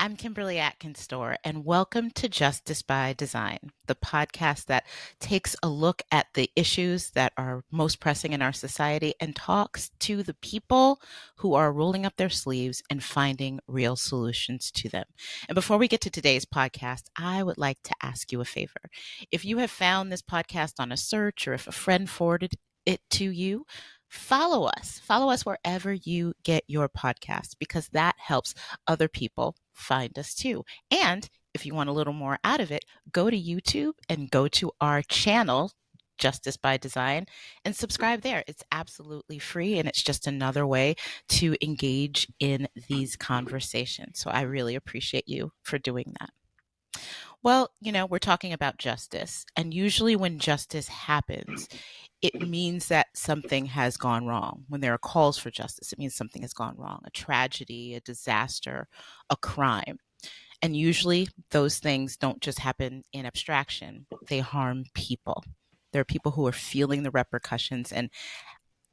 I'm Kimberly Atkins Stohr, and welcome to Justice by Design, the podcast that takes a look at the issues that are most pressing in our society and talks to the people who are rolling up their sleeves and finding real solutions to them. And before we get to today's podcast, I would like to ask you a favor. If you have found this podcast on a search or if a friend forwarded it to you, follow us. Follow us wherever you get your podcast because that helps other people find us too. And if you want a little more out of it, go to YouTube and go to our channel, Justice by Design, and subscribe there. It's absolutely free and it's just another way to engage in these conversations. So I really appreciate you for doing that. Well, we're talking about justice, and usually when justice happens, it means that something has gone wrong. When there are calls for justice, it means something has gone wrong, a tragedy, a disaster, a crime. And usually those things don't just happen in abstraction, they harm people. There are people who are feeling the repercussions and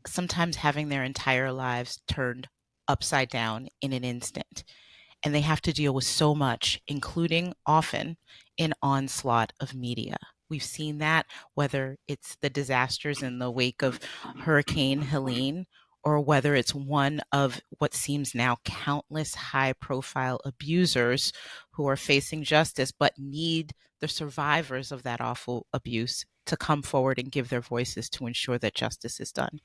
sometimes having their entire lives turned upside down in an instant. And they have to deal with so much, including often an onslaught of media. We've seen that whether it's the disasters in the wake of Hurricane Helene or whether it's one of what seems now countless high profile abusers who are facing justice but need the survivors of that awful abuse to come forward and give their voices to ensure that justice is done.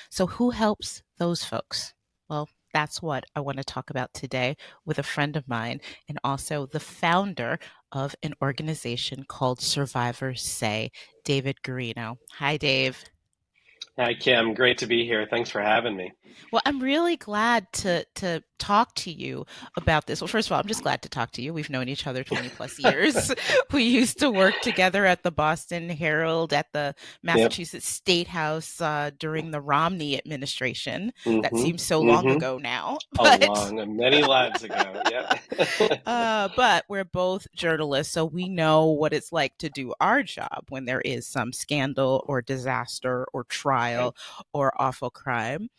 So who helps those folks? Well, that's what I want to talk about today with a friend of mine and also the founder of an organization called Survivors Say, David Guarino. Hi, Dave. Hi, Kim. Great to be here. Thanks for having me. Well, I'm really glad to talk to you about this. Well, first of all, I'm just glad to talk to you. We've known each other 20 plus years. We used to work together at the Boston Herald, at the Yep. Massachusetts State House during the Romney administration. That Mm-hmm. seems so long Mm-hmm. ago now, but Many lives ago. Yep. but we're both journalists, so we know what it's like to do our job when there is some scandal or disaster or Right. trial or awful crime.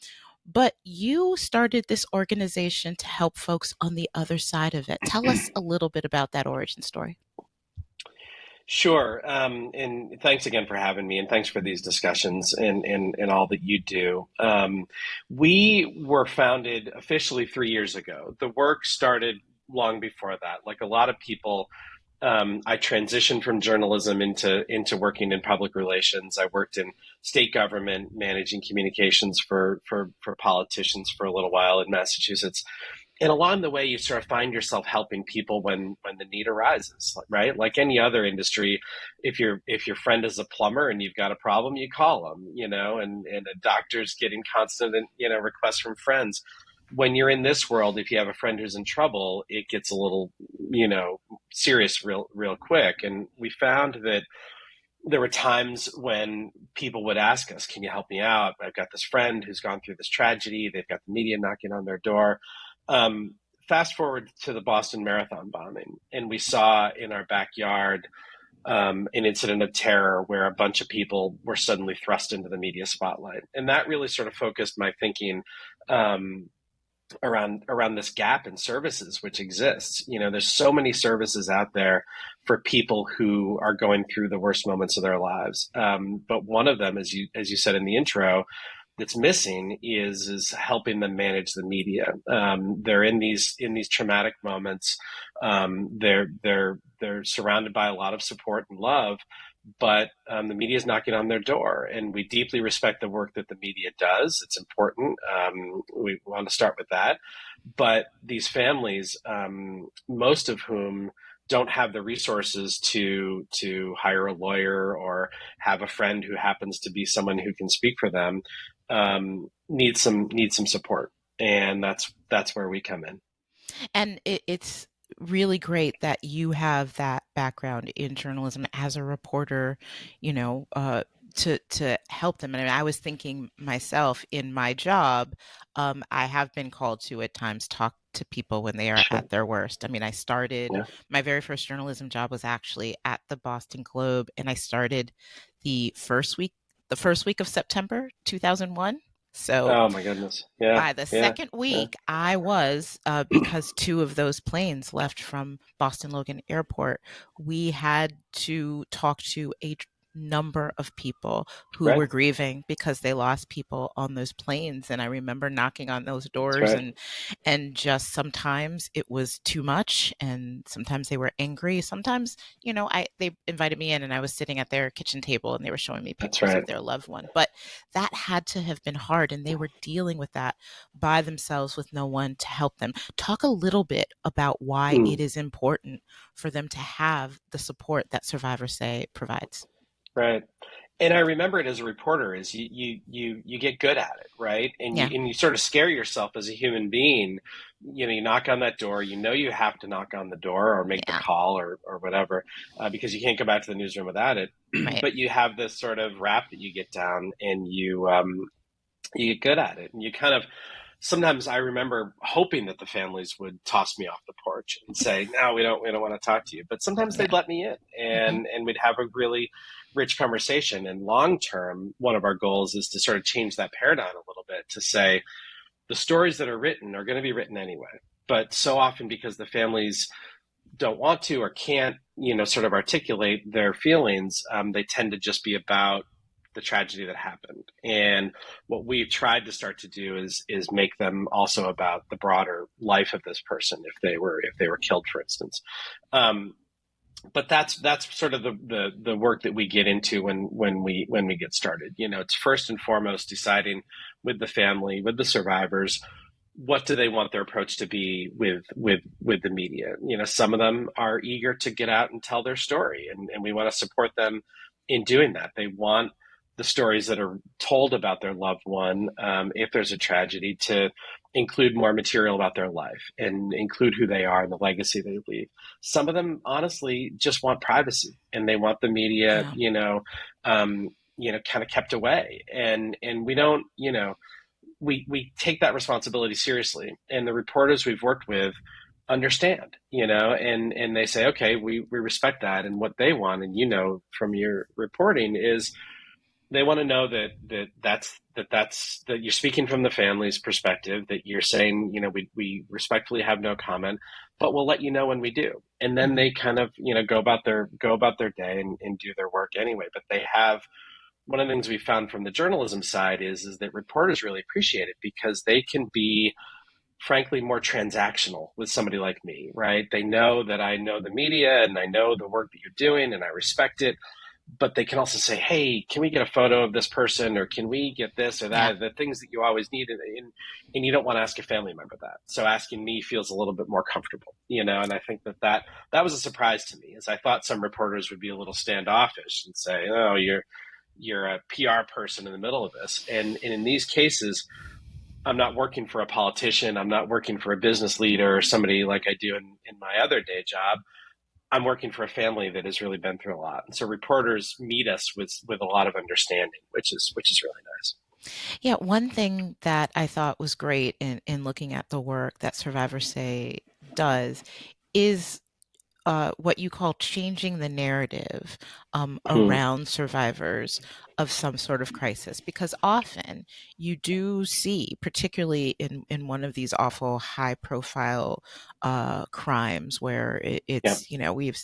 But you started this organization to help folks on the other side of it. Tell us a little bit about that origin story. Sure. And thanks again for having me, and thanks for these discussions and all that you do. We were founded officially 3 years ago. The work started long before that. Like a lot of people, I transitioned from journalism into working in public relations. I worked in state government, managing communications for politicians for a little while in Massachusetts. And along the way, you sort of find yourself helping people when the need arises, right? Like any other industry, if your friend is a plumber and you've got a problem, you call them, and a doctor's getting constant, requests from friends. When you're in this world, if you have a friend who's in trouble, it gets a little, serious real quick. And we found that there were times when people would ask us, "Can you help me out? I've got this friend who's gone through this tragedy. They've got the media knocking on their door." Um, Fast forward to the Boston Marathon bombing, and we saw in our backyard an incident of terror where a bunch of people were suddenly thrust into the media spotlight, and that really sort of focused my thinking. Around this gap in services which exists. There's so many services out there for people who are going through the worst moments of their lives. But one of them, as you said in the intro, that's missing is helping them manage the media. They're in these traumatic moments. They're surrounded by a lot of support and love, but the media is knocking on their door, and we deeply respect the work that the media does. It's important. We want to start with that, but these families, most of whom don't have the resources to hire a lawyer or have a friend who happens to be someone who can speak for them, need some support, and that's where we come in. And it's really great that you have that background in journalism as a reporter, you know, uh, to help them. And I was thinking myself in my job, I have been called to at times talk to people when they are Sure. at their worst. I mean, I started Yeah. my very first journalism job was actually at the Boston Globe, and I started the first week, the first week of September 2001. So Oh my goodness. Yeah. by the Yeah. second Yeah. week, I was, because two of those planes left from Boston Logan Airport, we had to talk to a number of people who Right. were grieving because they lost people on those planes. And I remember knocking on those That's doors, right. and just sometimes it was too much, and sometimes they were angry. Sometimes, I they invited me in and I was sitting at their kitchen table and they were showing me That's pictures right. of their loved one. But that had to have been hard, and they were dealing with that by themselves with no one to help them. Talk a little bit about why it Mm, is important for them to have the support that Survivors Say provides. right. And I remember it as a reporter is you get good at it, right? And Yeah, you sort of scare yourself as a human being. You knock on that door, you have to knock on the door or make the yeah, call or whatever, because you can't go back to the newsroom without it. right. But you have this sort of rap that you get down, and you get good at it, and you kind of sometimes I remember hoping that the families would toss me off the porch and say, "No, we don't want to talk to you." But sometimes they'd Yeah. let me in, Hmm. and we'd have a really rich conversation. And long term, one of our goals is to sort of change that paradigm a little bit to say the stories that are written are going to be written anyway. But so often, because the families don't want to or can't, sort of articulate their feelings, they tend to just be about the tragedy that happened. And what we've tried to start to do is make them also about the broader life of this person if they were killed, for instance. Um, but that's sort of the work that we get into when we get started. It's first and foremost deciding with the family, with the survivors, what do they want their approach to be with the media. Some of them are eager to get out and tell their story, and we want to support them in doing that. They want the stories that are told about their loved one, if there's a tragedy, to include more material about their life and include who they are and the legacy they leave. Some of them honestly just want privacy, and they want the media, Yeah. kind of kept away, and we don't, we take that responsibility seriously, and the reporters we've worked with understand, and they say, okay, we respect that. And what they want, and from your reporting, is they want to know that you're speaking from the family's perspective, that you're saying, we respectfully have no comment, but we'll let you know when we do. And then Hmm. they kind of, go about their day and do their work anyway. But they have one of the things we found from the journalism side is that reporters really appreciate it because they can be frankly more transactional with somebody like me, right? They know that I know the media and I know the work that you're doing and I respect it, but they can also say, hey, can we get a photo of this person, or can we get this or Yeah. that, the things that you always need, and you don't want to ask a family member that. So asking me feels a little bit more comfortable, and I think that was a surprise to me, as I thought some reporters would be a little standoffish and say, oh, you're a PR person in the middle of this. And in these cases, I'm not working for a politician. I'm not working for a business leader or somebody like I do in my other day job. I'm working for a family that has really been through a lot. And so reporters meet us with a lot of understanding, which is really nice. Yeah, one thing that I thought was great in looking at the work that Survivors Say does is what you call changing the narrative Hmm. around survivors of some sort of crisis. Because often you do see, particularly in one of these awful high profile crimes where Yeah. it's, we've,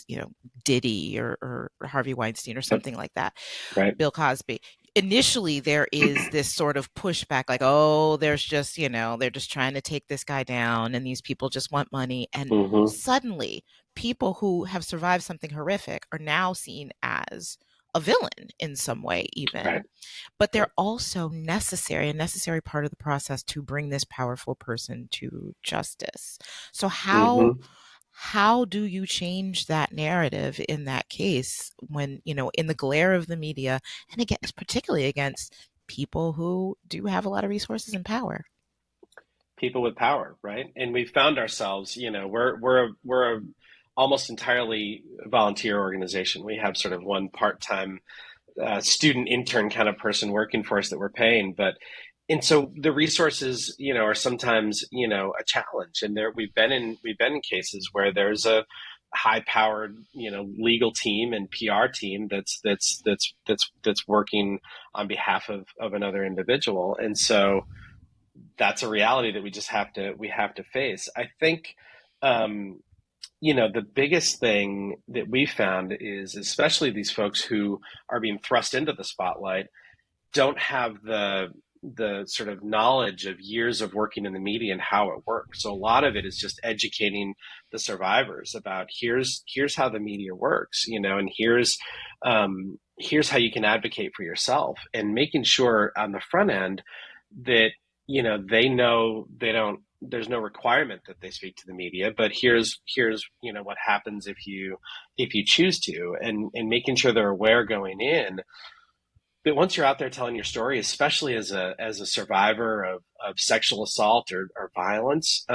Diddy or Harvey Weinstein or Yep. something like that, Right. Bill Cosby. Initially, there is this sort of pushback, like, oh, there's just, they're just trying to take this guy down, and these people just want money. And Hmm. suddenly, people who have survived something horrific are now seen as a villain in some way, even. Right. But they're Right. also necessary, a necessary part of the process to bring this powerful person to justice. So Hmm. how do you change that narrative in that case when, in the glare of the media, and again, particularly against people who do have a lot of resources and power? People with power, right? And we found ourselves, we're a almost entirely volunteer organization. We have sort of one part-time student intern kind of person working for us that we're paying, but and so the resources, are sometimes, a challenge. And there we've been in cases where high-powered, legal team and PR team that's working on behalf of another individual. And so that's a reality that we have to face. I think, the biggest thing that we found is, especially these folks who are being thrust into the spotlight, don't have the sort of knowledge of years of working in the media and how it works. So a lot of it is just educating the survivors about here's how the media works, and here's how you can advocate for yourself, and making sure on the front end that they know there's no requirement that they speak to the media, but here's what happens if you choose to, and making sure they're aware going in. But once you're out there telling your story, especially as a survivor of sexual assault or violence,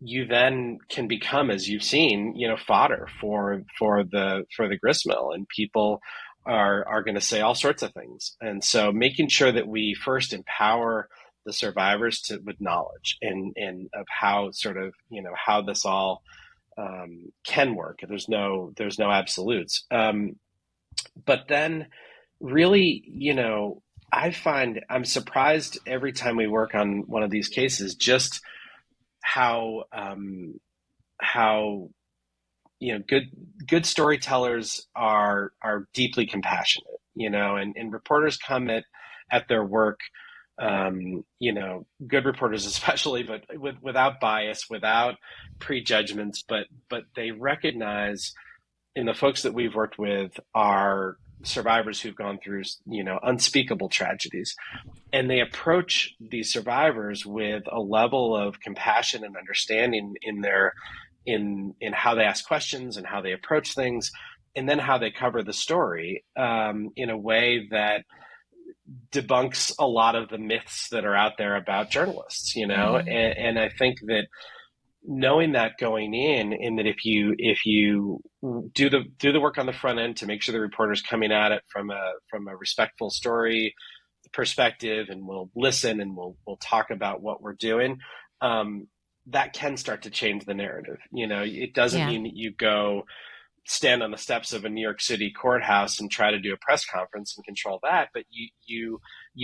you then can become, as you've seen, fodder for the gristmill, and people are going to say all sorts of things. And so, making sure that we first empower the survivors with knowledge and of how sort of how this all can work. There's no absolutes, but then really, I find I'm surprised every time we work on one of these cases, just how good storytellers are deeply compassionate, and reporters come at their work, good reporters especially, but without bias, without prejudgments, but they recognize in the folks that we've worked with are survivors who've gone through, unspeakable tragedies, and they approach these survivors with a level of compassion and understanding in how they ask questions and how they approach things, and then how they cover the story in a way that debunks a lot of the myths that are out there about journalists, Mm. and I think that knowing that going in that if you do the work on the front end to make sure the reporter's coming at it from a respectful story perspective, and we'll listen and we'll talk about what we're doing, that can start to change the narrative. It doesn't Yeah. mean that you go stand on the steps of a New York City courthouse and try to do a press conference and control that, but you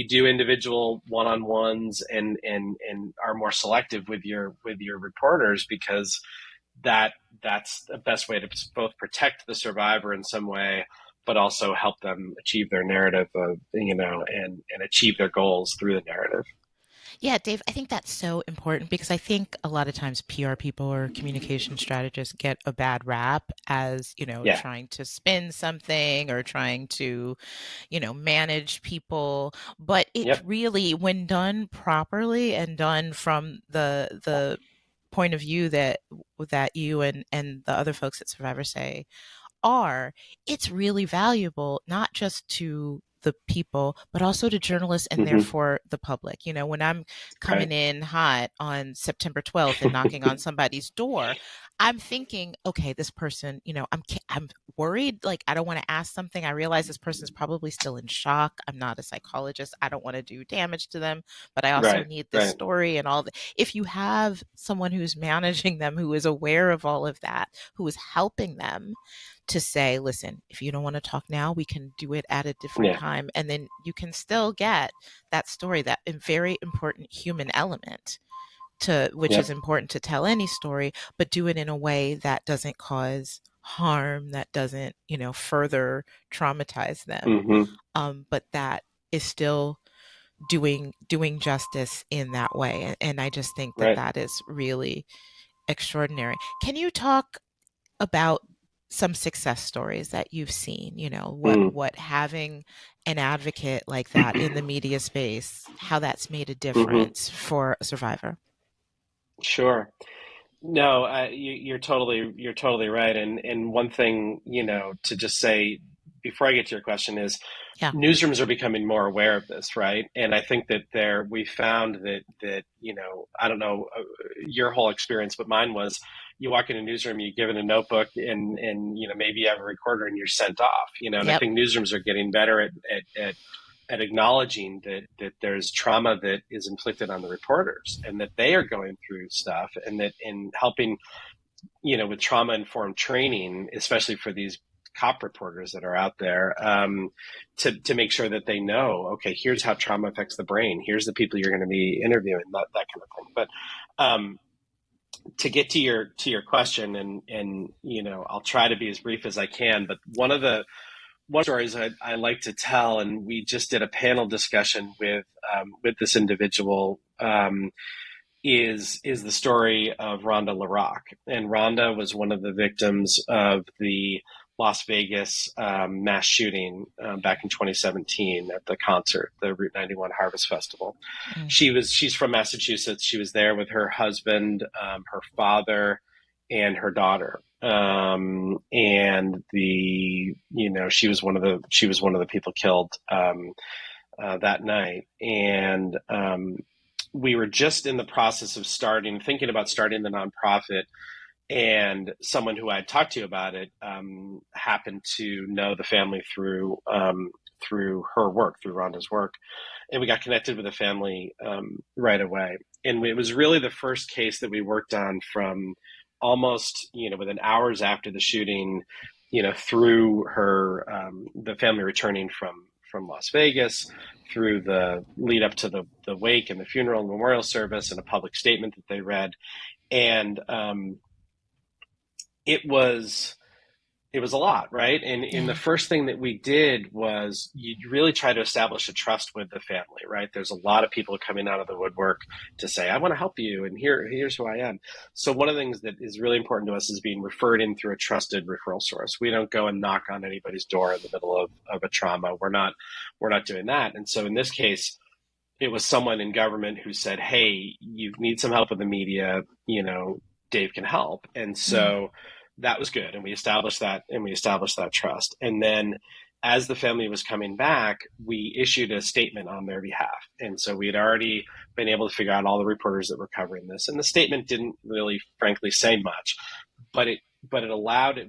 do individual one-on-ones and are more selective with your reporters, because that's the best way to both protect the survivor in some way, but also help them achieve their narrative of, and achieve their goals through the narrative. Yeah, Dave, I think that's so important because I think a lot of times PR people or communication strategists get a bad rap as, Yeah. trying to spin something or trying to, manage people. But it Yep. really, when done properly and done from the point of view that you and the other folks at Survivor say are, it's really valuable, not just to the people, but also to journalists and Hmm. therefore the public. When I'm coming Right. in hot on September 12th and knocking on somebody's door, I'm thinking, okay, this person, I'm worried. Like, I don't want to ask something. I realize this person's probably still in shock. I'm not a psychologist. I don't want to do damage to them, but I also Right. need this Right. story and all that. If you have someone who's managing them, who is aware of all of that, who is helping them to say, listen, if you don't want to talk now, we can do it at a different Yeah. time. And then you can still get that story, that very important human element to which is Yep. important to tell any story, but do it in a way that doesn't cause harm, that doesn't, further traumatize them. Hmm. But that is still doing justice in that way. And I just think that Right. that is really extraordinary. Can you talk about some success stories that you've seen, Mm. what having an advocate like that in the media space, how that's made a Hmm. difference for a survivor? Sure. No, you're totally right. And one thing, to just say before I get to your question is, Yeah. newsrooms are becoming more aware of this, right? And I think that we found that I don't know your whole experience, but mine was, you walk in a newsroom, you give it a notebook, and maybe you have a recorder, and you're sent off. And I Yep. think newsrooms are getting better at acknowledging that there's trauma that is inflicted on the reporters, and that they are going through stuff, and that in helping with trauma-informed training, especially for these cop reporters that are out there, to make sure that they know, okay, here's how trauma affects the brain. Here's the people you're going to be interviewing, that kind of thing. But to get to your question, and I'll try to be as brief as I can. But one stories I like to tell, and we just did a panel discussion with this individual. Is the story of Rhonda LaRock. And Rhonda was one of the victims of the Las Vegas mass shooting back in 2017 at the concert, the Route 91 Harvest Festival. Mm. She's from Massachusetts. She was there with her husband, her father, and her daughter. And she was one of the people killed that night. And we were just in the process of thinking about starting the nonprofit, and someone who I had talked to about it happened to know the family through her work, through Rhonda's work, and we got connected with the family right away. And it was really the first case that we worked on from almost within hours after the shooting, through her the family returning from Las Vegas, through the lead up to the wake and the funeral and memorial service and a public statement that they read. And it was a lot, right? And the first thing that we did was you really try to establish a trust with the family, right? There's a lot of people coming out of the woodwork to say, I want to help you, and here's who I am. So one of the things that is really important to us is being referred in through a trusted referral source. We don't go and knock on anybody's door in the middle of a trauma. We're not doing that. And so in this case, it was someone in government who said, hey, you need some help with the media, Dave can help. And so that was good. And we established that trust. And then as the family was coming back, we issued a statement on their behalf. And so we had already been able to figure out all the reporters that were covering this. And the statement didn't really, frankly, say much, but it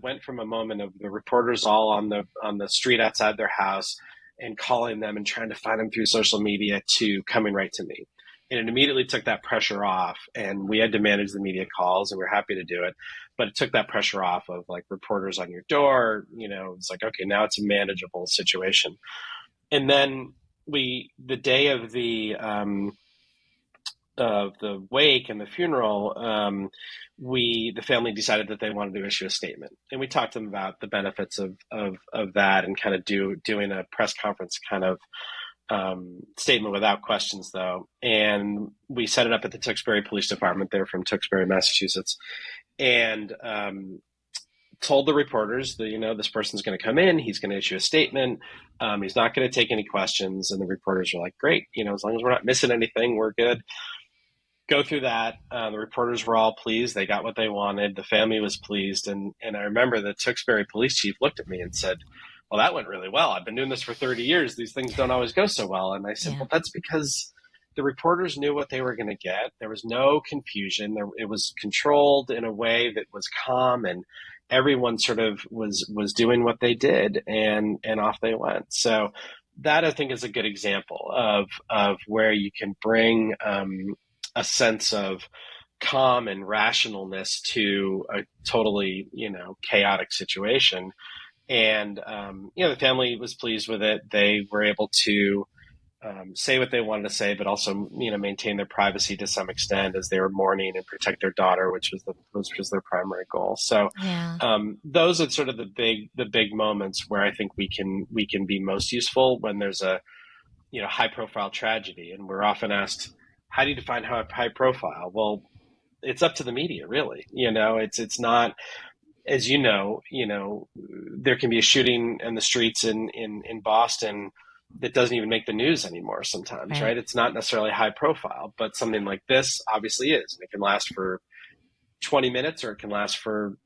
went from a moment of the reporters all on the street outside their house and calling them and trying to find them through social media to coming right to me. And it immediately took that pressure off, and we had to manage the media calls, and we were happy to do it. But it took that pressure off of like reporters on your door. It's like, okay, now it's a manageable situation. And then the day of the wake and the funeral, the family decided that they wanted to issue a statement, and we talked to them about the benefits of that, and kind of doing a press conference kind of statement without questions, though. And we set it up at the Tewksbury Police Department. They're from Tewksbury, Massachusetts, and told the reporters that this person's going to come in, he's going to issue a statement, he's not going to take any questions. And the reporters were like, great, as long as we're not missing anything, we're good. Go through that. The reporters were all pleased. They got what they wanted. The family was pleased. And I remember the Tewksbury police chief looked at me and said, well, that went really well. I've been doing this for 30 years. These things don't always go so well. And I said, well, that's because the reporters knew what they were going to get. There was no confusion. It was controlled in a way that was calm, and everyone sort of was doing what they did, and off they went. So that, I think, is a good example of where you can bring a sense of calm and rationalness to a totally, chaotic situation. And, the family was pleased with it. They were able to say what they wanted to say, but also, maintain their privacy to some extent as they were mourning and protect their daughter, which was their primary goal. So those are sort of the big moments where I think we can be most useful when there's a, high profile tragedy. And we're often asked, how do you define high profile? Well, it's up to the media, really. It's not, as there can be a shooting in the streets in Boston that doesn't even make the news anymore sometimes, right? It's not necessarily high profile, but something like this obviously is. And it can last for 20 minutes, or it can last for,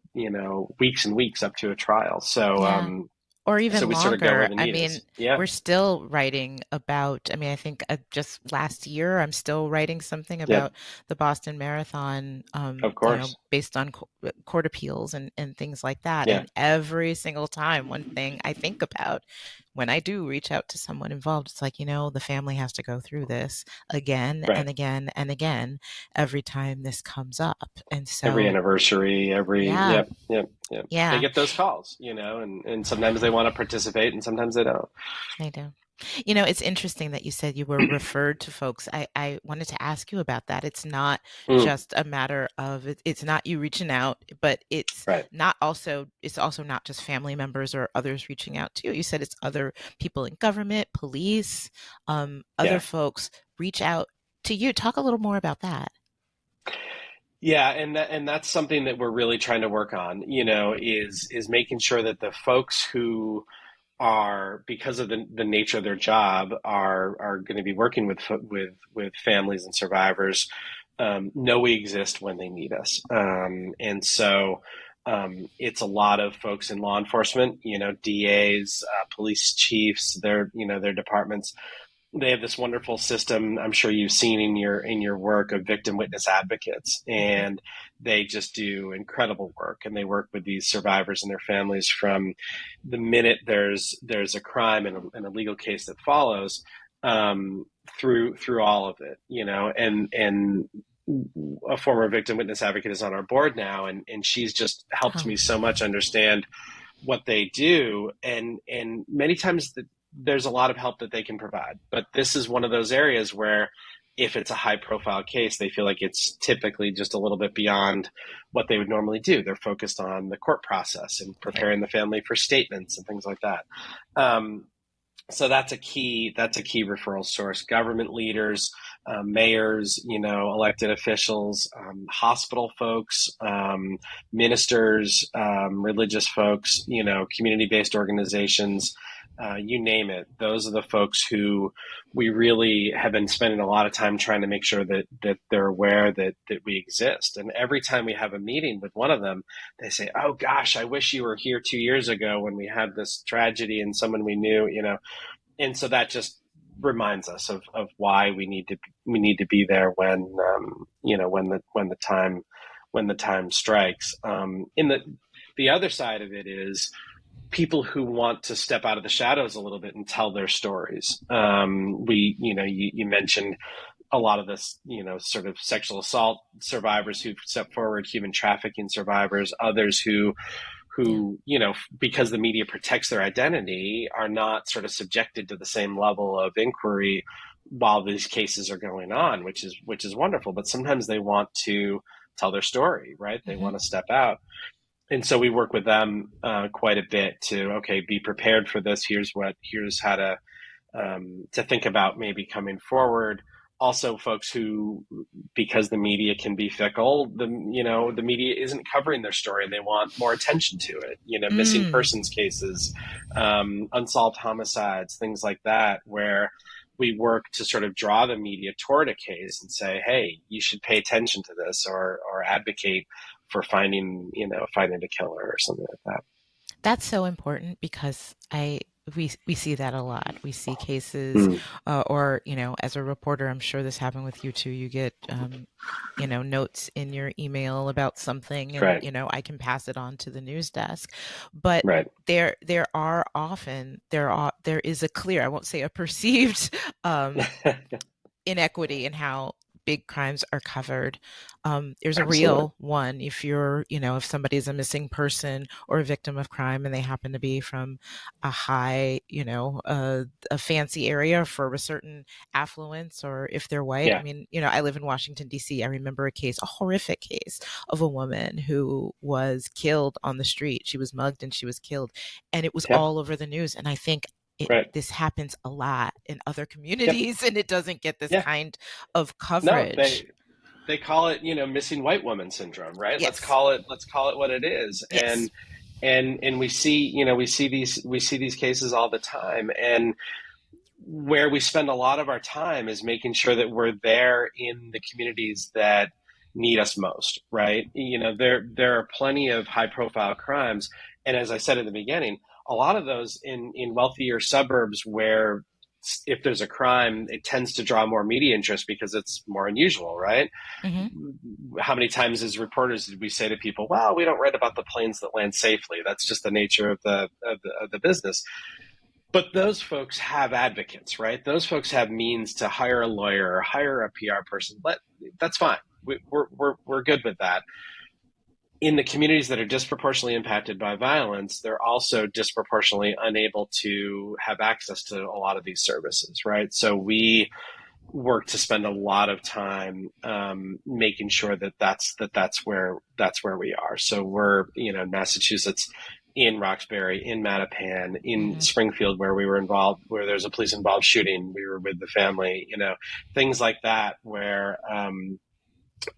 weeks and weeks up to a trial. So, or even longer. Sort of go where the need is. We're still writing about, I think just last year, I'm still writing something about the Boston Marathon, of course, based on court appeals and things like that. And every single time, one thing I think about when I do reach out to someone involved, it's like, the family has to go through this again Right. and again and again every time this comes up. And Every so, anniversary, yeah, yep, yep, yep. They yeah, get those calls, and sometimes they want to participate and sometimes they don't. they do. It's interesting that you said you were referred to folks. I wanted to ask you about that. It's not Mm, just a matter of it's not you reaching out, but right. it's also not just family members or others reaching out to you. You said it's other people in government, police, other Yeah. folks reach out to you. Talk a little more about that. Yeah, and that's something that we're really trying to work on, is making sure that the folks who are, because of the nature of their job, are going to be working with families and survivors, know we exist when they need us. And so it's a lot of folks in law enforcement, DAs, police chiefs, their departments. They have this wonderful system I'm sure you've seen in your work of victim witness advocates, Mhm. and they just do incredible work, and they work with these survivors and their families from the minute there's a crime and a legal case that follows, um, through all of it, and a former victim witness advocate is on our board now, and she's just helped Oh, me so much understand what they do, and many times there's a lot of help that they can provide, but this is one of those areas where if it's a high profile case, they feel like it's typically just a little bit beyond what they would normally do. They're focused on the court process and right. preparing the family for statements and things like that. So that's a key referral source. Government leaders, mayors, elected officials, hospital folks, ministers, religious folks, community-based organizations, you name it. Those are the folks who we really have been spending a lot of time trying to make sure that they're aware that we exist. And every time we have a meeting with one of them, they say, "Oh gosh, I wish you were here 2 years ago when we had this tragedy and someone we knew." And so that just reminds us of why we need to be there when the time strikes. In the other side of it is people who want to step out of the shadows a little bit and tell their stories. You mentioned a lot of this, sort of sexual assault survivors who've stepped forward, human trafficking survivors, others who Yeah. because the media protects their identity, are not sort of subjected to the same level of inquiry while these cases are going on, which is wonderful. But sometimes they want to tell their story, right? They Hmm. want to step out, and so we work with them quite a bit to, okay, be prepared for this. Here's how to think about maybe coming forward. Also, folks who, because the media can be fickle, the media isn't covering their story, and they want more attention to it. Missing Mm. persons cases, unsolved homicides, things like that, where we work to sort of draw the media toward a case and say, hey, you should pay attention to this, or advocate for finding a killer or something like that. That's so important because we see that a lot. We see cases, Mm, or as a reporter, I'm sure this happened with you too. You get notes in your email about something, and right, I can pass it on to the news desk. But right. there is a clear, I won't say a perceived, inequity in how big crimes are covered. There's a Absolutely. real one if somebody's a missing person or a victim of crime and they happen to be from a high, a fancy area for a certain affluence, or if they're white. I Yeah. mean, I live in Washington, D.C. I remember a horrific case of a woman who was killed on the street. She was mugged and she was killed, and it was Yep. all over the news. And I think Right. this happens a lot in other Yep. communities and it doesn't get this Yeah. kind of No, coverage. they call it, missing white woman syndrome, right? Let's Yes. call it what it is. Yes. And we see these cases all the time. And where we spend a lot of our time is making sure that we're there in the communities that need us most, right? There are plenty of high profile crimes, and as I said in the beginning, a lot of those in wealthier suburbs where if there's a crime, it tends to draw more media interest because it's more unusual, right? Hmm. How many times as reporters did we say to people, "Well, we don't write about the planes that land safely. That's just the nature of the business." But those folks have advocates, right? Those folks have means to hire a lawyer or hire a PR person. That's fine. We're good with that. In the communities that are disproportionately impacted by violence, they're also disproportionately unable to have access to a lot of these services, right? So we work to spend a lot of time making sure that that's where we are. So we're in Massachusetts, in Roxbury, in Mattapan, in Mm-hmm. Springfield, where we were involved, where there's a police involved shooting. We were with the family, things like that, where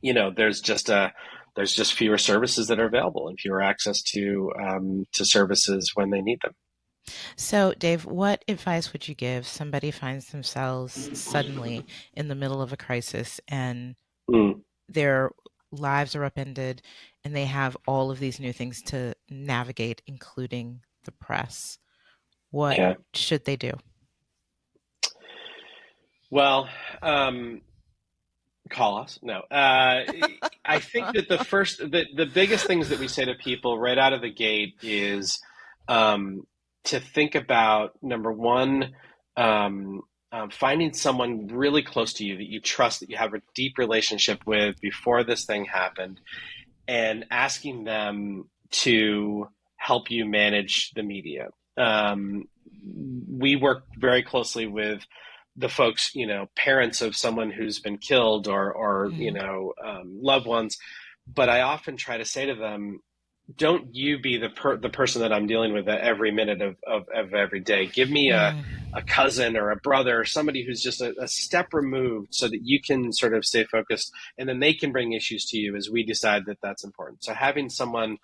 there's just fewer services that are available and fewer access to services when they need them. So, Dave, what advice would you give somebody finds themselves suddenly in the middle of a crisis and Mm, their lives are upended and they have all of these new things to navigate, including the press? What yeah. should they do? Well, um, call us. No, I think that the biggest things that we say to people right out of the gate is um, to think about number one, finding someone really close to you that you trust, that you have a deep relationship with before this thing happened, and asking them to help you manage the media. We work very closely with the folks, parents of someone who's been killed or Mm-hmm. loved ones. But I often try to say to them, don't you be the person that I'm dealing with every minute of every day. Give me a cousin or a brother or somebody who's just a step removed so that you can sort of stay focused, and then they can bring issues to you as we decide that that's important. So having someone,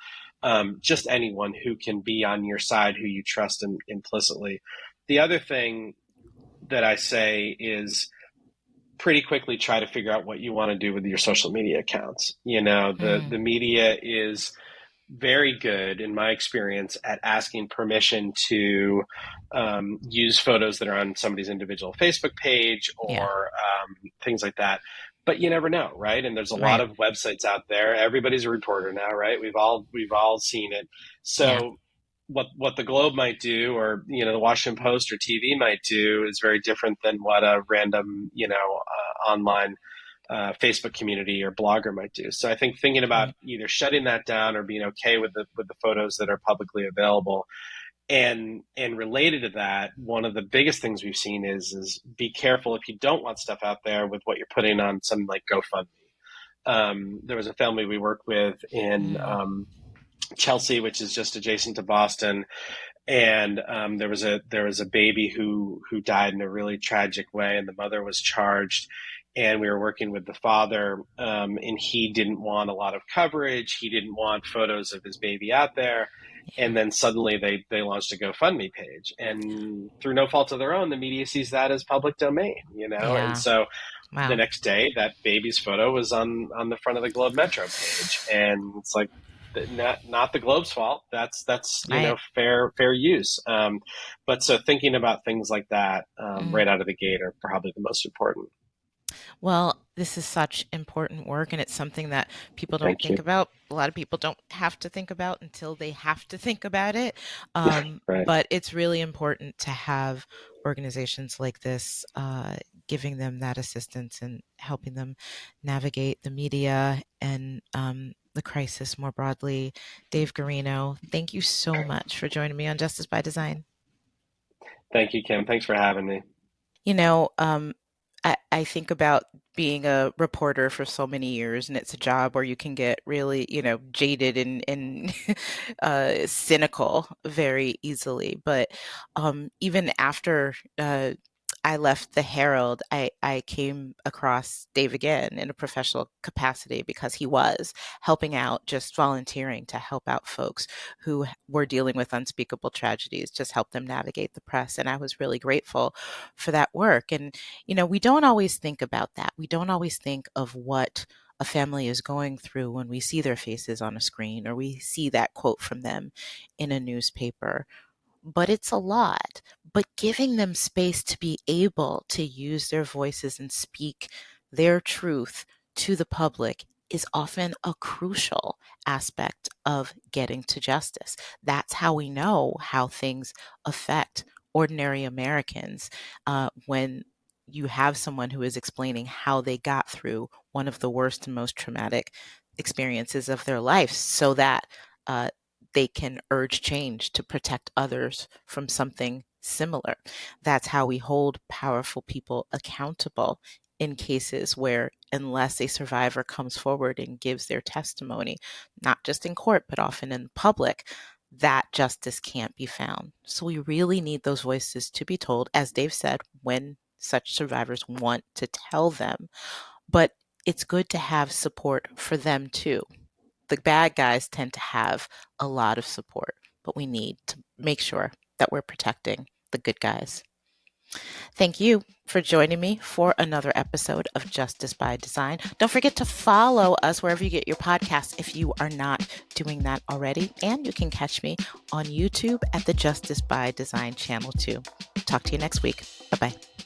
just anyone who can be on your side, who you trust implicitly. The other thing that I say is pretty quickly try to figure out what you want to do with your social media accounts. Mm-hmm. The media is very good, in my experience, at asking permission to use photos that are on somebody's individual Facebook page Yeah, or things like that. But you never know, right? And there's a lot right. of websites out there. Everybody's a reporter now, right? We've all seen it. Yeah. So what the Globe might do, or the Washington Post or TV might do, is very different than what a random online Facebook community or blogger might do. So I think thinking about Right. either shutting that down or being okay with the photos that are publicly available. And related to that, one of the biggest things we've seen is be careful if you don't want stuff out there with what you're putting on something like GoFundMe. There was a family we worked with in Mm. Chelsea, which is just adjacent to Boston, and there was a baby who died in a really tragic way, and the mother was charged. And we were working with the father, and he didn't want a lot of coverage. He didn't want photos of his baby out there. Yeah. And then suddenly they launched a GoFundMe page, and through no fault of their own, the media sees that as public domain. And Yeah. so the Wow. next day, that baby's photo was on the front of the Globe Metro page, and it's like, not the Globe's fault. That's Right. fair use. But so thinking about things like that Mm. right out of the gate are probably the most important. Well, this is such important work, and it's something that people don't Thank think you. about. A lot of people don't have to think about until they have to think about it. Right. But it's really important to have organizations like this giving them that assistance and helping them navigate the media and the crisis more broadly. Dave Guarino, thank you so much for joining me on Justice by Design. Thank you, Kim. Thanks for having me. You know, I think about being a reporter for so many years, and it's a job where you can get really, jaded and cynical very easily. But even after I left the Herald, I came across Dave again in a professional capacity because he was helping out, just volunteering to help out folks who were dealing with unspeakable tragedies, just help them navigate the press. And I was really grateful for that work. And we don't always think about that. We don't always think of what a family is going through when we see their faces on a screen or we see that quote from them in a newspaper. But it's a lot. But giving them space to be able to use their voices and speak their truth to the public is often a crucial aspect of getting to justice. That's how we know how things affect ordinary Americans when you have someone who is explaining how they got through one of the worst and most traumatic experiences of their life so that they can urge change to protect others from something similar. That's how we hold powerful people accountable in cases where, unless a survivor comes forward and gives their testimony, not just in court, but often in public, that justice can't be found. So we really need those voices to be told, as Dave said, when such survivors want to tell them. But it's good to have support for them too. The bad guys tend to have a lot of support, but we need to make sure that we're protecting the good guys. Thank you for joining me for another episode of Justice by Design. Don't forget to follow us wherever you get your podcasts if you are not doing that already. And you can catch me on YouTube at the Justice by Design channel too. Talk to you next week. Bye-bye.